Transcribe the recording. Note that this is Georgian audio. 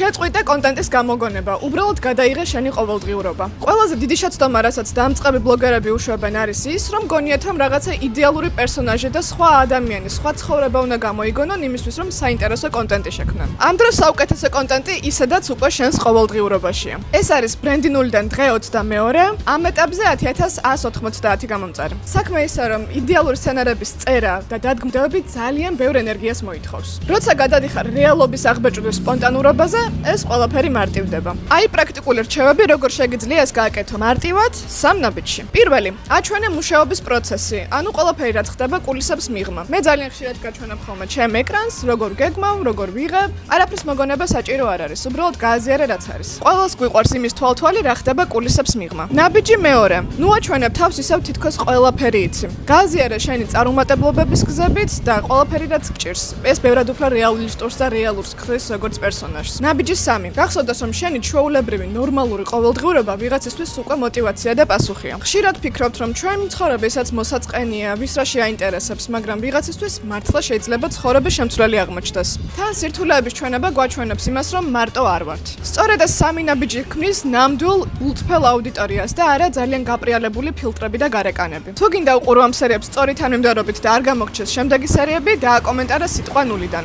შეწყვიტე კონტენტის გამოგონება, უბრალოდ გადაიღე შენი ყოველდღიურობა. ყველაზე დიდი შეცდომა, რასაც დამწყები ბლოგერები უშვებენ, არის ის, რომ გონიათ, რომ რაღაცა იდეალური პერსონაჟი და სხვა ადამიანი, სხვა ცხოვრება უნდა გამოიგონონ იმისთვის, რომ საინტერესო კონტენტი შექმნან. ამ დროს საუკეთესო კონტენტი ისედაც უკვე შენს ყოველდღიურობაშია. ეს არის ბრენდი ნულიდან დღე 22, ამ ეტაპზე 10190 გამომწარი. საქმე ისაა, რომ იდეალური სცენარების წერა და დადგმდებები ძალიან ბევრ ენერგიას მოითხოვს. როცა გადადიხარ რეალობის აღბეჭდვის სპონტანურობაზე, ეს ყველაფერი მარტივდება. აი პრაქტიკული რჩევები, როგორ შეგიძლია ეს გააკეთო მარტივად, სამ ნაბიჯში. პირველი, აჩვენე მუშაობის პროცესი, ანუ ყველაფერი რაც ხდება კულისებს მიღმა. მე ძალიან ხშირად გაჩვენებ ხოლმე ჩემ ეკრანს, როგორ გეგმავ, როგორ ვიღებ, არაფრის მოგონება საჭირო არ არის, უბრალოდ გააზიარე რაც არის. ყველას გვიყვარს იმის თვალთვალი, რა ხდება კულისებს მიღმა. ნაბიჯი მეორე, ნუ აჩვენებ თავს ისევ თითქოს ყველაფერი იცი. გააზიარე შენი წარუმატებლობების გზებით და ყველაფერი რაც გჭირს. ეს ბევრად უფრო რეალისტურს და რეალურს ხრის როგორც პერსონაჟს. ნაბიჯი 3. გახსოვდეს რომ შენი ჩვეულებრივი ნორმალური ყოველდღიურობა ვიღაცისთვის უკვე мотиваცია და პასუხია. ხშირად ფიქრობთ რომ ჩვენი ცხოვრება ისაც მოსაწყენია, ვის რა შეაინტერესებს, მაგრამ ვიღაცისთვის მართლა შეიძლება ცხოვრების შემცვლელი აღმოჩნდეს. თან სირთულეების ჩვენება გვაჩვენებს იმას რომ მარტო არ ვართ. სწორედ ეს 3 ნაბიჯი ქმნის ნამდვილ ულთფელ აუდიტორიას და არა ძალიან გაპრიალებული ფილტრები და გარეკანები. თუ გინდა უყურო ამ სერიებს სწორი თანმიმდევრობით და არ გამოგჩეს შემდეგი სერიები, დააკომენტარა სიტყვა ნულიდან.